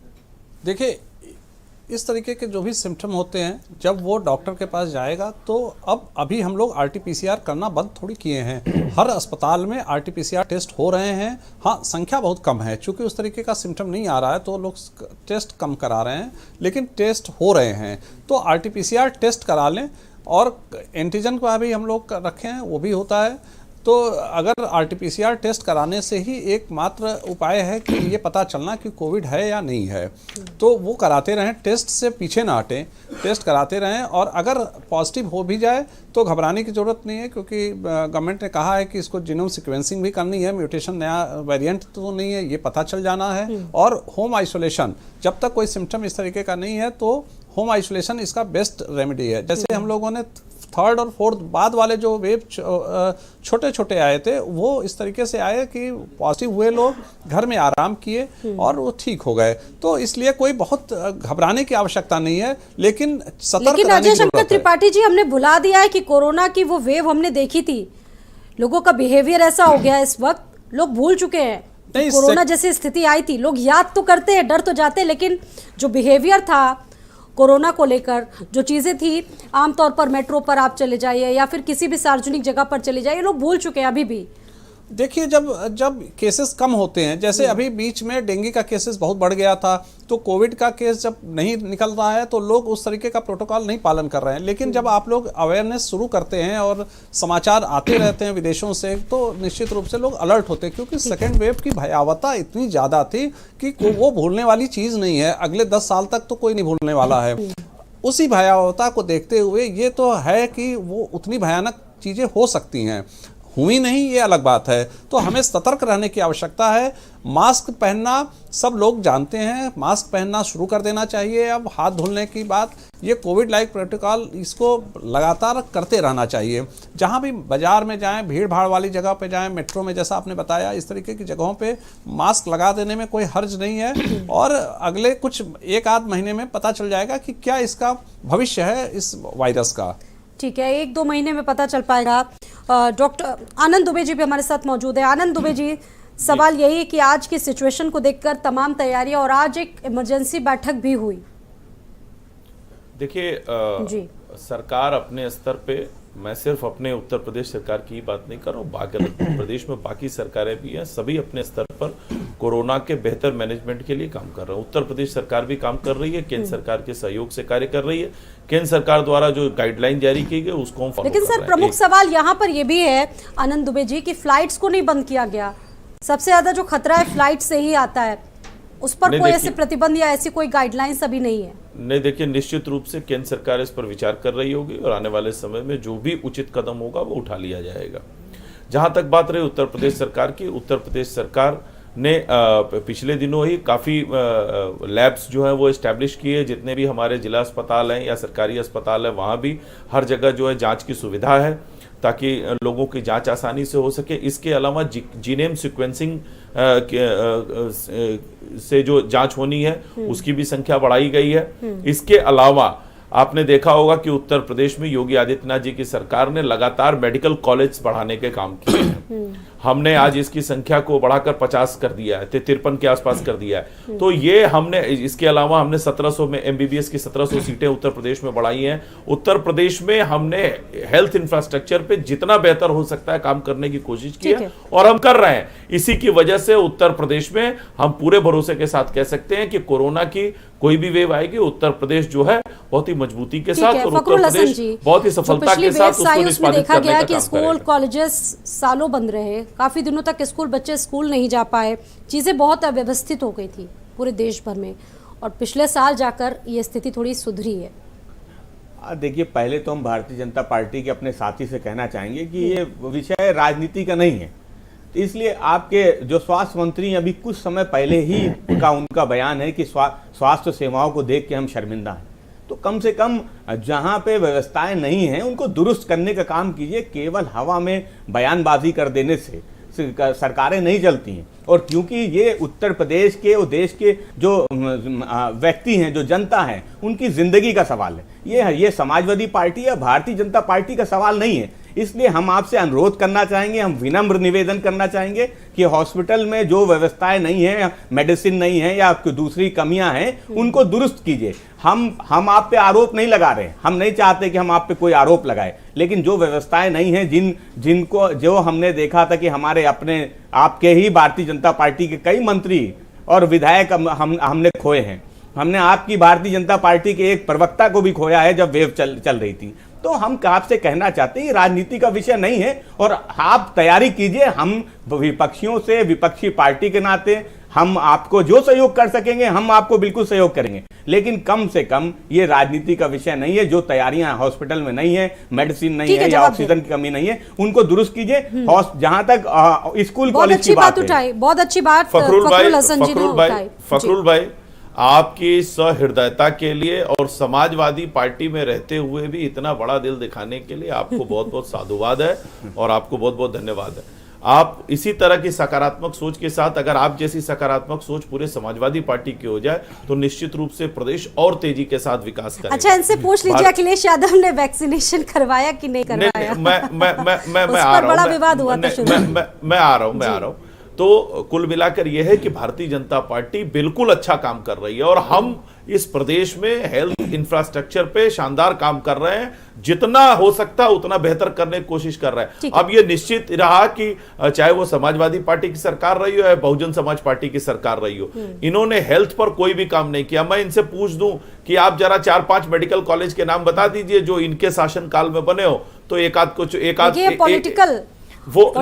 देखिए, इस तरीके के जो भी सिम्टम होते हैं, जब वो डॉक्टर के पास जाएगा तो अभी हम लोग RT-PCR करना बंद थोड़ी किए हैं। हर अस्पताल में RT-PCR टेस्ट हो रहे हैं। हाँ, संख्या बहुत कम है, चूंकि उस तरीके का सिम्टम नहीं आ रहा है तो लोग टेस्ट कम करा रहे हैं, लेकिन टेस्ट हो रहे हैं। तो RT-PCR टेस्ट करा लें, और एंटीजन का भी हम लोग रखे हैं, वो भी होता है। तो अगर RT-PCR टेस्ट कराने से ही एकमात्र उपाय है कि ये पता चलना कि कोविड है या नहीं है, तो वो कराते रहें, टेस्ट से पीछे ना हटें, टेस्ट कराते रहें। और अगर पॉजिटिव हो भी जाए तो घबराने की ज़रूरत नहीं है, क्योंकि गवर्नमेंट ने कहा है कि इसको जीनोम सीक्वेंसिंग भी करनी है, म्यूटेशन नया वेरिएंट तो नहीं है, ये पता चल जाना है। और होम आइसोलेशन, जब तक कोई सिम्टम इस तरीके का नहीं है तो होम आइसोलेशन इसका बेस्ट रेमेडी है। जैसे हम लोगों ने थर्ड और फोर्थ बाद वाले जो वेव छोटे छोटे आए थे, वो इस तरीके से आए कि पॉजिटिव हुए लोग घर में आराम किए और वो ठीक हो गए। तो इसलिए कोई बहुत घबराने की आवश्यकता नहीं है, लेकिन सतर्क रहने की जरूरत है। अजय शंकर त्रिपाठी जी, हमने भुला दिया है कि कोरोना की वो वेव हमने देखी थी, लोगों का बिहेवियर ऐसा हो गया है इस वक्त, लोग भूल चुके हैं। कोरोना जैसी स्थिति आई थी, लोग याद तो करते हैं, डर तो जाते हैं, लेकिन जो बिहेवियर था कोरोना को लेकर, जो चीज़ें थी, आमतौर पर मेट्रो पर आप चले जाइए या फिर किसी भी सार्वजनिक जगह पर चले जाइए, लोग भूल चुके हैं अभी भी। देखिए, जब केसेस कम होते हैं, जैसे अभी बीच में डेंगू का केसेस बहुत बढ़ गया था, तो कोविड का केस जब नहीं निकल रहा है तो लोग उस तरीके का प्रोटोकॉल नहीं पालन कर रहे हैं। लेकिन जब आप लोग अवेयरनेस शुरू करते हैं और समाचार आते रहते हैं विदेशों से, तो निश्चित रूप से लोग अलर्ट होते हैं, क्योंकि सेकेंड वेव की भयावहता इतनी ज़्यादा थी कि वो भूलने वाली चीज़ नहीं है। अगले 10 साल तक तो कोई नहीं भूलने वाला है। उसी भयावहता को देखते हुए ये तो है कि वो उतनी भयानक चीज़ें हो सकती हैं, हुई नहीं ये अलग बात है। तो हमें सतर्क रहने की आवश्यकता है। मास्क पहनना सब लोग जानते हैं, मास्क पहनना शुरू कर देना चाहिए। अब हाथ धुलने की बात, ये कोविड लाइक प्रोटोकॉल, इसको लगातार करते रहना चाहिए। जहाँ भी बाजार में जाएं, भीड़ भाड़ वाली जगह पे जाएं, मेट्रो में जैसा आपने बताया, इस तरीके की जगहों पे मास्क लगा देने में कोई हर्ज नहीं है। और अगले कुछ 1-8 महीने में पता चल जाएगा कि क्या इसका भविष्य है इस वायरस का। ठीक है, 1-2 महीने में पता चल पाएगा। डॉक्टर आनंद दुबे जी भी हमारे साथ मौजूद है। आनंद दुबे जी, सवाल यही है कि आज की सिचुएशन को देखकर तमाम तैयारियां, और आज एक इमरजेंसी बैठक भी हुई। देखिए, सरकार अपने स्तर पे, मैं सिर्फ अपने उत्तर प्रदेश सरकार की ही बात नहीं कर रहा हूँ, बाकी प्रदेश में बाकी सरकारें भी हैं, सभी अपने स्तर पर कोरोना के बेहतर मैनेजमेंट के लिए काम कर रहे हैं। उत्तर प्रदेश सरकार भी काम कर रही है, केंद्र सरकार के सहयोग से कार्य कर रही है। केंद्र सरकार द्वारा जो गाइडलाइन जारी की गई उसको हम फॉलो कर रहे हैं। लेकिन सर, प्रमुख सवाल यहाँ पर यह भी है आनंद दुबे जी कि फ्लाइट्स को नहीं बंद किया गया। सबसे ज्यादा जो खतरा है फ्लाइट से ही आता है, उस पर कोई ऐसे प्रतिबंध या ऐसी कोई गाइडलाइंस अभी नहीं है। नहीं, देखिए, निश्चित रूप से केंद्र सरकार इस पर विचार कर रही होगी और आने वाले समय में जो भी उचित कदम होगा वो उठा लिया जाएगा। जहां तक बात रही उत्तर प्रदेश सरकार की, उत्तर प्रदेश सरकार ने पिछले दिनों ही काफ़ी लैब्स जो हैं वो इस्टेब्लिश किए। जितने भी हमारे जिला अस्पताल हैं या सरकारी अस्पताल हैं, वहाँ भी हर जगह जो है जांच की सुविधा है, ताकि लोगों की जांच आसानी से हो सके। इसके अलावा जीनेम सीक्वेंसिंग से जो जांच होनी है उसकी भी संख्या बढ़ाई गई है। इसके अलावा आपने देखा होगा कि उत्तर प्रदेश में योगी आदित्यनाथ जी की सरकार ने लगातार मेडिकल कॉलेज बढ़ाने के काम किए हैं। हमने आज इसकी संख्या को बढ़ाकर 50 कर दिया है, 53 के आसपास कर दिया है। तो ये हमने, इसके अलावा हमने 1700 में एमबीबीएस की 1700 सीटें उत्तर प्रदेश में बढ़ाई हैं। उत्तर प्रदेश में हमने हेल्थ इंफ्रास्ट्रक्चर पे जितना बेहतर हो सकता है काम करने की कोशिश की है और हम कर रहे हैं। इसी की वजह से उत्तर प्रदेश में हम पूरे भरोसे के साथ कह सकते हैं कि कोरोना की कोई भी वेव आएगी, उत्तर प्रदेश जो है बहुत ही मजबूती के साथ और उत्तर प्रदेश बहुत ही सफलता के साथ उसको निष्पादित करने का काम करेगा। स्कूल कॉलेजेस सालों बंद रहे, काफी दिनों तक स्कूल बच्चे स्कूल नहीं जा पाए, चीजें बहुत अव्यवस्थित हो गई थी पूरे देश भर में, और पिछले साल जाकर ये स्थिति थोड़ी सुधरी है। देखिए, पहले तो हम भारतीय जनता पार्टी के अपने साथी से कहना चाहेंगे कि ये विषय राजनीति का नहीं है। इसलिए आपके जो स्वास्थ्य मंत्री अभी कुछ समय पहले ही उनका बयान है कि स्वास्थ्य सेवाओं को देख के हम शर्मिंदा हैं। तो कम से कम जहां पे व्यवस्थाएं नहीं हैं उनको दुरुस्त करने का काम कीजिए। केवल हवा में बयानबाजी कर देने से सरकारें नहीं चलती हैं। और क्योंकि ये उत्तर प्रदेश के और देश के जो व्यक्ति हैं, जो जनता है, उनकी जिंदगी का सवाल है। ये समाजवादी पार्टी या भारतीय जनता पार्टी का सवाल नहीं है। इसलिए हम आपसे अनुरोध करना चाहेंगे, हम विनम्र निवेदन करना चाहेंगे कि हॉस्पिटल में जो व्यवस्थाएं नहीं है, मेडिसिन नहीं है या दूसरी कमियां हैं, उनको दुरुस्त कीजिए। हम आप पे आरोप नहीं लगा रहे, हम नहीं चाहते कि हम आप पे कोई आरोप लगाए, लेकिन जो व्यवस्थाएं नहीं है, जिनको जो हमने देखा था कि हमारे अपने आपके ही भारतीय जनता पार्टी के कई मंत्री और विधायक हमने खोए हैं। हमने आपकी भारतीय जनता पार्टी के एक प्रवक्ता को भी खोया है जब वेव चल रही थी। तो हम आपसे कहना चाहते हैं राजनीति का विषय नहीं है और आप तैयारी कीजिए। हम विपक्षियों से, विपक्षी पार्टी के नाते हम आपको जो सहयोग कर सकेंगे हम आपको बिल्कुल सहयोग करेंगे, लेकिन कम से कम ये राजनीति का विषय नहीं है। जो तैयारियां हॉस्पिटल में नहीं है, मेडिसिन नहीं है या ऑक्सीजन की कमी नहीं है, उनको दुरुस्त कीजिए। जहां तक स्कूल कॉलेज की बात है, बहुत अच्छी बात फखरुल भाई, आपकी सहृदयता के लिए और समाजवादी पार्टी में रहते हुए भी इतना बड़ा दिल दिखाने के लिए आपको बहुत बहुत साधुवाद है और आपको बहुत बहुत धन्यवाद है। आप इसी तरह की सकारात्मक सोच के साथ, अगर आप जैसी सकारात्मक सोच पूरे समाजवादी पार्टी की हो जाए तो निश्चित रूप से प्रदेश और तेजी के साथ विकास करेगा। अच्छा, इनसे पूछ लीजिए अखिलेश यादव ने वैक्सीनेशन करवाया कि नहीं करवाया? मैं आ रहा हूँ। तो कुल मिलाकर यह है कि भारतीय जनता पार्टी बिल्कुल अच्छा काम कर रही है और हम इस प्रदेश में हेल्थ इंफ्रास्ट्रक्चर पे शानदार काम कर रहे हैं, जितना हो सकता है उतना बेहतर करने की कोशिश कर रहे हैं। अब ये निश्चित रहा कि चाहे वो समाजवादी पार्टी की सरकार रही हो या बहुजन समाज पार्टी की सरकार रही हो, इन्होंने हेल्थ पर कोई भी काम नहीं किया। मैं इनसे पूछ दूं कि आप जरा 4-5 मेडिकल कॉलेज के नाम बता दीजिए जो इनके शासन काल में बने हो, तो एक आध पॉलिटिकल वो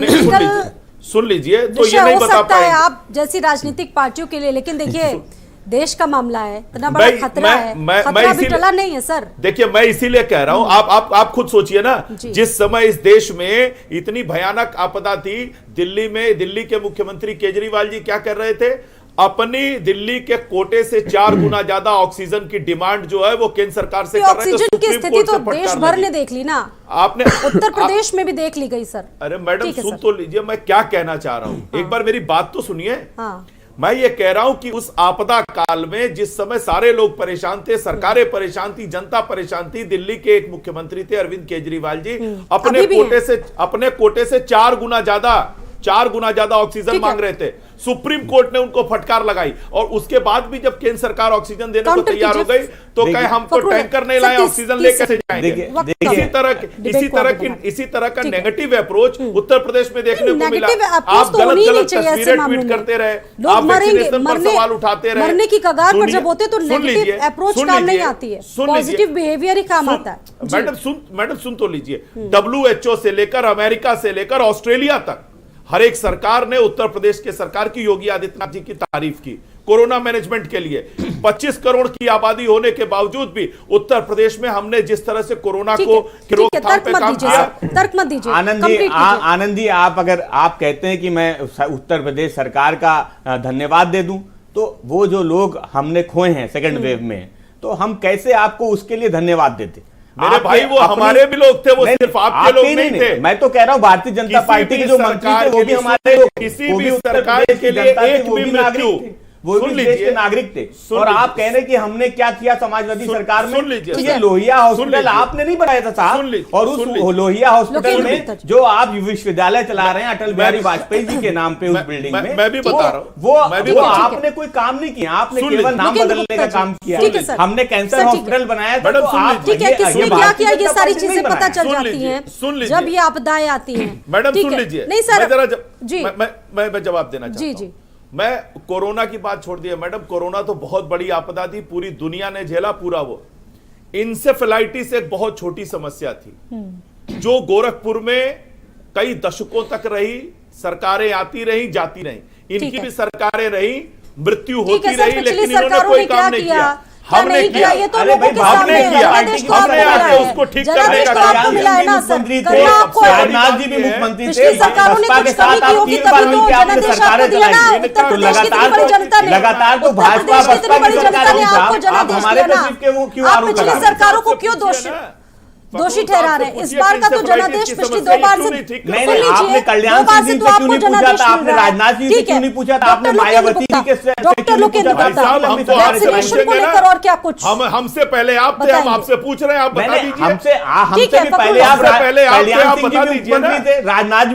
सुन लीजिए, तो ये नहीं बता पाएंगे आप जैसी राजनीतिक पार्टियों के लिए। लेकिन देखिए देश का मामला है, इतना बड़ा खतरा है, खतरा भी टला नहीं है सर। देखिए मैं इसीलिए कह रहा हूं, आप खुद सोचिए ना, जिस समय इस देश में इतनी भयानक आपदा थी, दिल्ली में दिल्ली के मुख्यमंत्री केजरीवाल जी क्या कर रहे थे, अपनी दिल्ली के कोटे से 4 गुना ज्यादा ऑक्सीजन की डिमांड जो है वो केंद्र सरकार से कर रहे थे। ऑक्सीजन की स्थिति तो देश भर ने देख ली ना, आपने उत्तर प्रदेश में भी देख ली गई सर। अरे मैडम सुन तो लीजिए मैं क्या कहना चाह रहा हूं, एक बार मेरी बात तो सुनिए। मैं ये कह रहा हूं कि उस आपदा काल में जिस समय सारे लोग परेशान थे, सरकारें परेशान थी, जनता परेशान थी, दिल्ली के एक मुख्यमंत्री थे अरविंद केजरीवाल जी, अपने कोटे से 4 गुना ज्यादा ऑक्सीजन मांग रहे थे। सुप्रीम कोर्ट ने उनको फटकार लगाई और उसके बाद भी जब केंद्र सरकार ऑक्सीजन देने को तैयार हो गई तो कहे हम तो टैंकर नहीं लाए, ऑक्सीजन ले कैसे जाएंगे। इसी तरह का नेगेटिव अप्रोच उत्तर प्रदेश में देखने को मिला। आप गलत तस्वीरें ट्वीट करते रहे, आप वैक्सीनेशन पर सवाल उठाते रहे, मरने की कगार पर जब होते तो नेगेटिव अप्रोच काम नहीं आती है, पॉजिटिव बिहेवियर ही काम आता है। मैडम सुन तो लीजिए, WHO से लेकर अमेरिका से लेकर ऑस्ट्रेलिया तक हर एक सरकार ने उत्तर प्रदेश के सरकार की, योगी आदित्यनाथ जी की तारीफ की कोरोना मैनेजमेंट के लिए। 25 करोड़ की आबादी होने के बावजूद भी उत्तर प्रदेश में हमने जिस तरह से कोरोना को रोकथाम पे काम किया। तर्क मत दीजिए आनंद जी, अगर आप कहते हैं कि मैं उत्तर प्रदेश सरकार का धन्यवाद दे दूं, तो वो जो लोग हमने खोए हैं सेकंड वेव में, तो हम कैसे आपको उसके लिए धन्यवाद देते? मेरे भाई वो हमारे भी लोग थे, वो सिर्फ आपके लोग नहीं थे। मैं तो कह रहा हूं भारतीय जनता पार्टी के जो मंत्री थे वो भी हमारे लोग, किसी भी सरकार के लिए एक भी मृत्यु, वो भी देश के नागरिक थे। और आप कह रहे कि हमने क्या किया समाजवादी सरकार में, तो ये लोहिया हॉस्पिटल आपने नहीं बनाया था साहब, और उस लोहिया हॉस्पिटल में जो आप विश्वविद्यालय चला रहे हैं अटल बिहारी वाजपेयी जी के नाम पे उस बिल्डिंग में, मैं भी बता रहा हूँ, वो आपने कोई काम नहीं किया, आपने केवल नाम बदलने का काम किया। हमने कैंसर हॉस्पिटल बनाया था, तो आप किसने क्या किया, ये सारी चीजें पता चल जाती हैं जब ये आपदाएं आती हैं। मैडम सुन लीजिए, नहीं सर जी मैं जवाब देना चाहता हूं। जी मैं कोरोना की बात छोड़ दिया मैडम, कोरोना तो बहुत बड़ी आपदा थी, पूरी दुनिया ने झेला पूरा। वो इंसेफेलाइटिस एक बहुत छोटी समस्या थी जो गोरखपुर में कई दशकों तक रही, सरकारें आती रही जाती रही, इनकी भी सरकारें रही, मृत्यु होती रही, लेकिन इन्होंने कोई काम नहीं किया। हमने किया, ये तो लोगों के सामने हमने आके उसको ठीक करने का काम किया। मुख्यमंत्री थे, राजनाथ जी भी मुख्यमंत्री थे, भाजपा के साथ आप 3 बार मिलकर आपने सरकारें चलाई, तो लगातार तो भाजपा बसपा की सरकार हुई साहब, आप हमारे पे क्यों आरोप लगा रहे हैं? सरकारों को क्यों दोषी ठहरा रहे हैं? इस बार का तो जनादेश पिछली 2 बार से नहीं, आपने कल्याण सिंह जी से क्यों नहीं पूछा था, आपने राजनाथ जी से क्यों नहीं पूछा था, आपने मायावती जी के डॉक्टर लोकेंद्र गुप्ता वैक्सीनेशन को लेकर और क्या कुछ? हमसे पहले आप थे, हम आपसे पूछ रहे हैं, आप बता दीजिए। हमसे भी पहले आप कल्याण सिंह जी भी मुख्यमंत्री थे, राजनाथ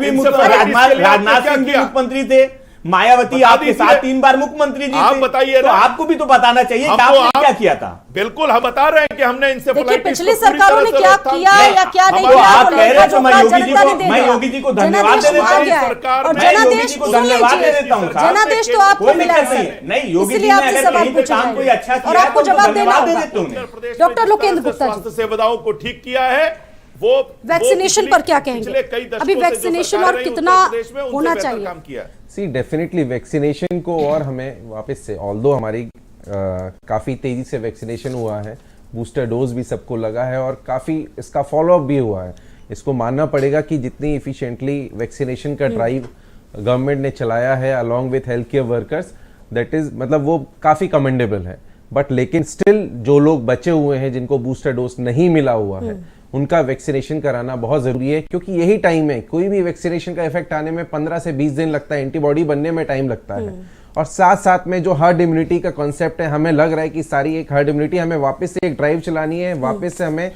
सिंह जी मुख्यमंत्री थे, मायावती आपके साथ 3 बार मुख्यमंत्री जी थे। आप बताइए, तो आपको भी तो बताना चाहिए कि आपने क्या किया था। बिल्कुल हम बता रहे हैं कि हमने इनसे पिछली सरकारों ने क्या किया या क्या नहीं किया। आप कह रहे हैं मैं योगी जी को धन्यवाद दे देता हूँ, और जनादेश को धन्यवाद दे देता हूँ। जनादेश तो आपको मिला है, नहीं योगी जी ने अगर कहीं पे काम कोई अच्छा किया और आपको जवाब देना दे देते हूँ। डॉक्टर लोकेंद्र गुप्ता स्वास्थ्य सेवाओं को ठीक किया है। वो वैक्सीनेशन पर क्या कहेंगे? अभी वैक्सीनेशन और कितना होना चाहिए? सी डेफिनेटली वैक्सीनेशन को और हमें वापस से, ऑल्दो हमारी काफ़ी तेज़ी से वैक्सीनेशन हुआ है, बूस्टर डोज भी सबको लगा है और काफ़ी इसका फॉलोअप भी हुआ है। इसको मानना पड़ेगा कि जितनी इफ़िशिएंटली वैक्सीनेशन का ड्राइव गवर्नमेंट ने चलाया है along with health care workers, that is मतलब वो काफ़ी कमेंडेबल है। बट लेकिन स्टिल जो लोग बचे हुए हैं जिनको बूस्टर डोज नहीं मिला हुआ है उनका वैक्सीनेशन कराना बहुत ज़रूरी है, क्योंकि यही टाइम है, कोई भी वैक्सीनेशन का इफेक्ट आने में 15 से 20 दिन लगता है, एंटीबॉडी बनने में टाइम लगता है। और साथ साथ में जो हर्ड इम्यूनिटी का कॉन्सेप्ट है, हमें लग रहा है कि सारी एक हर्ड इम्यूनिटी हमें वापस से एक ड्राइव चलानी है, वापस से हमें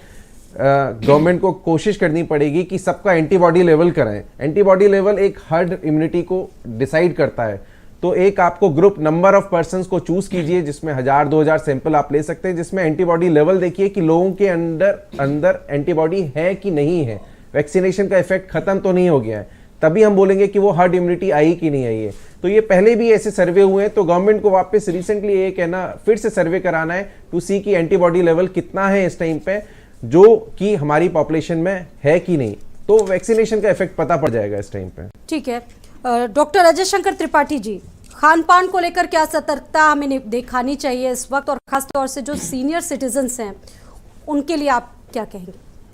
गवर्नमेंट को कोशिश करनी पड़ेगी कि सबका एंटीबॉडी लेवल कराएं। एंटीबॉडी लेवल एक हर्ड इम्यूनिटी को डिसाइड करता है। तो एक आपको ग्रुप नंबर ऑफ पर्संस को चूज कीजिए जिसमें 1000-2000 सैंपल आप ले सकते हैं, जिसमें एंटीबॉडी लेवल देखिए कि लोगों के अंदर एंटीबॉडी है कि नहीं है, वैक्सीनेशन का इफेक्ट खत्म तो नहीं हो गया है, तभी हम बोलेंगे कि वो हर्ड इम्यूनिटी आई कि नहीं आई है। तो ये पहले भी ऐसे सर्वे हुए हैं, तो गवर्नमेंट को वापस रिसेंटली ये कहना फिर से सर्वे कराना है टू सी की एंटीबॉडी लेवल कितना है इस टाइम पे, जो कि हमारी पॉपुलेशन में है कि नहीं, तो वैक्सीनेशन का इफेक्ट पता पड़ जाएगा इस टाइम पे। ठीक है, डॉक्टर अजय शंकर त्रिपाठी जी, खान पान को लेकर क्या सतर्कता हमें दिखानी चाहिए इस वक्त, और खासतौर से जो सीनियर सिटीजन्स हैं उनके लिए आप क्या कहेंगे?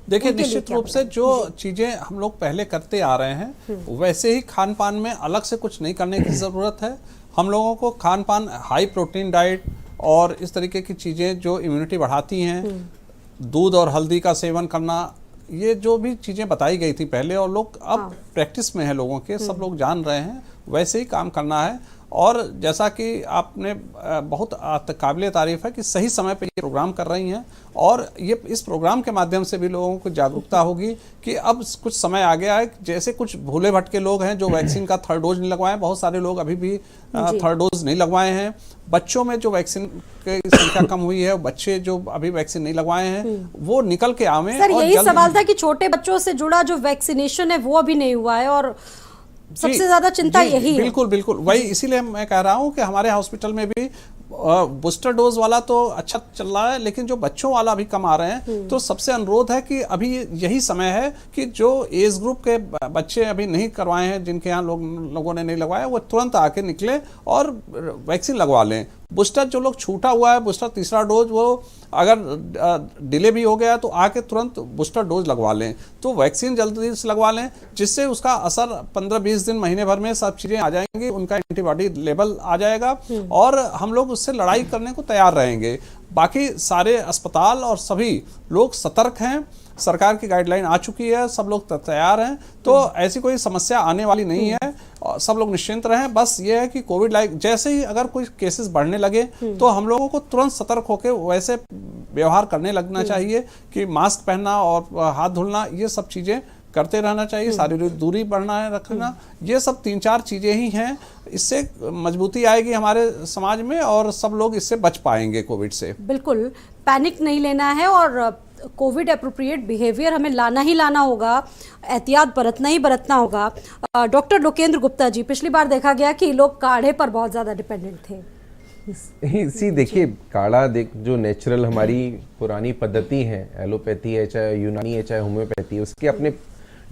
देखिए, उनके लिए निश्चित क्या रूप से जो चीजें हम लोग पहले करते आ रहे हैं वैसे ही खान पान में अलग से कुछ नहीं करने की जरूरत है। हम लोगों को खान पान हाई प्रोटीन डाइट और इस तरीके की चीजें जो इम्यूनिटी बढ़ाती हैं, दूध और हल्दी का सेवन करना, ये जो भी चीजें बताई गई थी पहले और लोग अब प्रैक्टिस में है, लोगों के सब लोग जान रहे हैं, वैसे ही काम करना है। और जैसा कि आपने बहुत काबिल तारीफ है कि सही समय पे ये प्रोग्राम कर रही हैं, और ये इस प्रोग्राम के माध्यम से भी लोगों को जागरूकता होगी कि अब कुछ समय आ गया है। जैसे कुछ भूले भटके लोग हैं जो वैक्सीन का थर्ड डोज नहीं लगवाए, बहुत सारे लोग अभी भी थर्ड डोज नहीं लगवाए हैं। बच्चों में जो वैक्सीन की संख्या कम हुई है, बच्चे जो अभी वैक्सीन नहीं लगवाए हैं वो निकल के आवे। सर, यही सवाल था कि छोटे बच्चों से जुड़ा जो वैक्सीनेशन है वो अभी नहीं हुआ है, और सबसे ज्यादा चिंता यही है। बिल्कुल बिल्कुल, वही इसीलिए मैं कह रहा हूं कि हमारे हॉस्पिटल में भी बूस्टर डोज वाला तो अच्छा चल रहा है, लेकिन जो बच्चों वाला अभी कम आ रहे हैं। तो सबसे अनुरोध है कि अभी यही समय है कि जो एज ग्रुप के बच्चे अभी नहीं करवाए हैं, जिनके यहाँ लोगों ने नहीं लगवाया, वो तुरंत आके निकले और वैक्सीन लगवा लें। बूस्टर जो लोग छूटा हुआ है, बूस्टर तीसरा डोज, वो अगर डिले भी हो गया तो आके तुरंत बूस्टर डोज लगवा लें, तो वैक्सीन जल्दी से लगवा लें, जिससे उसका असर 15-20 दिन, महीने भर में सब चीजें आ जाएंगी, उनका एंटीबॉडी लेवल आ जाएगा और हम लोग उससे लड़ाई करने को तैयार रहेंगे। बाकी सारे अस्पताल और सभी लोग सतर्क हैं, सरकार की गाइडलाइन आ चुकी है, सब लोग तैयार हैं, तो ऐसी कोई समस्या आने वाली नहीं है, सब लोग निश्चिंत रहें। बस ये है कि कोविड लाइक जैसे ही अगर कोई केसेस बढ़ने लगे तो हम लोगों को तुरंत सतर्क होकर वैसे व्यवहार करने लगना चाहिए कि मास्क पहनना और हाथ धुलना, ये सब चीजें करते रहना चाहिए, शारीरिक दूरी बढ़ना है, रखना, ये सब 3-4 चीजें ही हैं। इससे मजबूती आएगी हमारे समाज में और सब लोग इससे बच पाएंगे कोविड से। बिल्कुल पैनिक नहीं लेना है और कोविड एप्रोप्रिएट बिहेवियर हमें लाना ही लाना होगा, एहतियात बरतना ही बरतना होगा। डॉक्टर लोकेंद्र गुप्ता जी, पिछली बार देखा गया कि लोग काढ़े पर बहुत ज़्यादा डिपेंडेंट थे। इसी देखिए, काढ़ा जो नेचुरल हमारी पुरानी पद्धति है, एलोपैथी है, चाहे यूनानी है, चाहे होम्योपैथी है, उसके अपने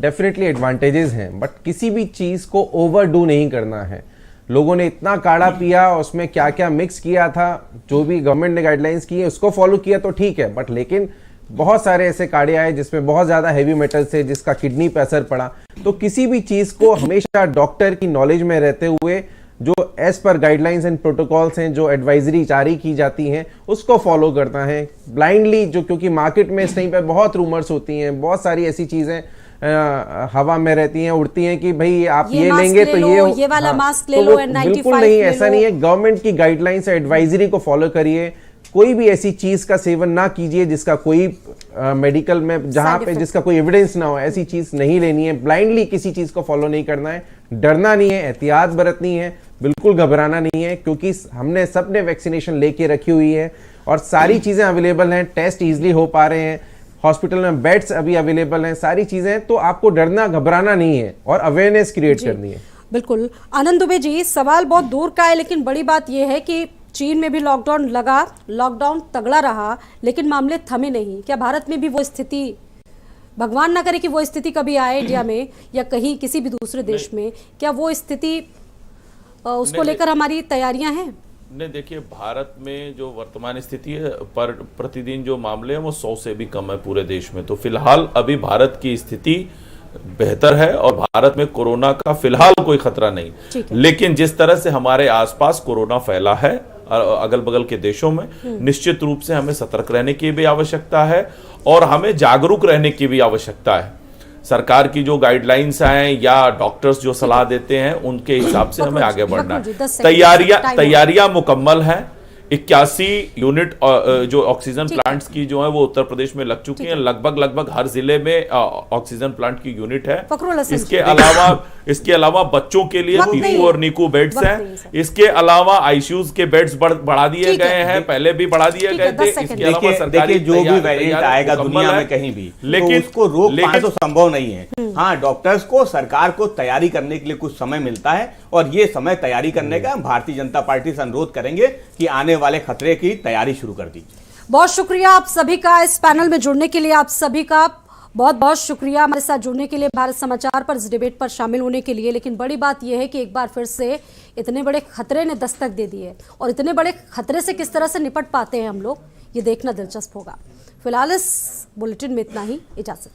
डेफिनेटली एडवांटेजेस हैं, बट किसी भी चीज़ को ओवरडू नहीं करना है। लोगों ने इतना काढ़ा पिया, उसमें क्या क्या मिक्स किया था, जो भी गवर्नमेंट ने गाइडलाइंस की है उसको फॉलो किया तो ठीक है, बट लेकिन बहुत सारे ऐसे काढ़े आए जिसमें बहुत ज़्यादा हैवी मेटल से, जिसका किडनी पे असर पड़ा। तो किसी भी चीज़ को हमेशा डॉक्टर की नॉलेज में रहते हुए, जो as per guidelines and protocols हैं, जो एडवाइजरी जारी की जाती हैं, उसको फॉलो करना है ब्लाइंडली। जो क्योंकि मार्केट में इस टाइम पे बहुत रूमर्स होती हैं, बहुत सारी ऐसी चीज़ें हवा में रहती हैं, उड़ती हैं कि भाई आप ये लेंगे तो ये वाला मास्क ले लो, बिल्कुल नहीं, ऐसा नहीं है। गवर्नमेंट की गाइडलाइंस एडवाइजरी को फॉलो करिए। कोई भी ऐसी चीज का सेवन ना कीजिए जिसका कोई मेडिकल में, जहां पे जिसका कोई एविडेंस ना हो, ऐसी चीज नहीं लेनी है। ब्लाइंडली किसी चीज को फॉलो नहीं करना है, डरना नहीं है, एहतियात बरतनी है, बिल्कुल घबराना नहीं है, क्योंकि हमने सबने वैक्सीनेशन लेके रखी हुई है और सारी चीजें अवेलेबल हैं, टेस्ट इजीली हो पा रहे हैं, हॉस्पिटल में बेड्स अभी अवेलेबल हैं, सारी चीजें, तो आपको डरना घबराना नहीं है और अवेयरनेस क्रिएट करनी है। बिल्कुल। आनंद दुबे जी, सवाल बहुत दूर का है, लेकिन बड़ी बात यह है कि चीन में भी लॉकडाउन लगा, लॉकडाउन तगड़ा रहा, लेकिन मामले थमे नहीं। क्या भारत में भी वो स्थिति, भगवान ना करे कि वो स्थिति कभी आए इंडिया में या कहीं किसी भी दूसरे देश में, क्या वो स्थिति, उसको लेकर हमारी तैयारियां हैं? नहीं, देखिए, भारत में जो वर्तमान स्थिति है, पर प्रतिदिन जो मामले हैं वो 100 से भी कम है पूरे देश में। तो फिलहाल अभी भारत की स्थिति बेहतर है और भारत में कोरोना का फिलहाल कोई खतरा नहीं। लेकिन जिस तरह से हमारे आसपास कोरोना फैला है अगल बगल के देशों में, निश्चित रूप से हमें सतर्क रहने की भी आवश्यकता है और हमें जागरूक रहने की भी आवश्यकता है। सरकार की जो गाइडलाइंस हैं या डॉक्टर्स जो सलाह देते हैं, उनके हिसाब से हमें आगे बढ़ना है। तैयारियां मुकम्मल हैं। 81 यूनिट जो ऑक्सीजन प्लांट्स की जो है वो उत्तर प्रदेश में लग चुकी हैं। लगभग हर जिले में ऑक्सीजन प्लांट की यूनिट है। इसके अलावा इसके अलावा बच्चों के लिए वक्त नहीं पीकू है। और नीकू बेड्स वक्त नहीं है, हैं। सर। इसके अलावा आईसीयूज के बेड्स बढ़ा दिए ठीक है। गए हैं, पहले भी बढ़ा दिए ठीक गए है, थे। 10 सेकंड। इसके अलावा देखिए सरकारी जो भी वेरिएंट तैयारी आएगा मुकम्मल दुनिया है। में कहीं भी, लेकिन तो उसको रोक पाना तो लेकिन संभव नहीं है। हाँ, डॉक्टर्स को, सरकार को तैयारी करने के लिए कुछ समय मिलता है, और ये समय तैयारी करने का हम भारतीय जनता पार्टी से अनुरोध करेंगे कि आने वाले खतरे की तैयारी शुरू कर दीजिए। बहुत शुक्रिया आप सभी का इस पैनल में जुड़ने के लिए। आप सभी का बहुत बहुत शुक्रिया हमारे साथ जुड़ने के लिए, भारत समाचार पर इस डिबेट पर शामिल होने के लिए। लेकिन बड़ी बात यह है कि एक बार फिर से इतने बड़े खतरे ने दस्तक दे दी है, और इतने बड़े खतरे से किस तरह से निपट पाते हैं हम लोग, ये देखना दिलचस्प होगा। फिलहाल इस बुलेटिन में इतना ही, इजाजत।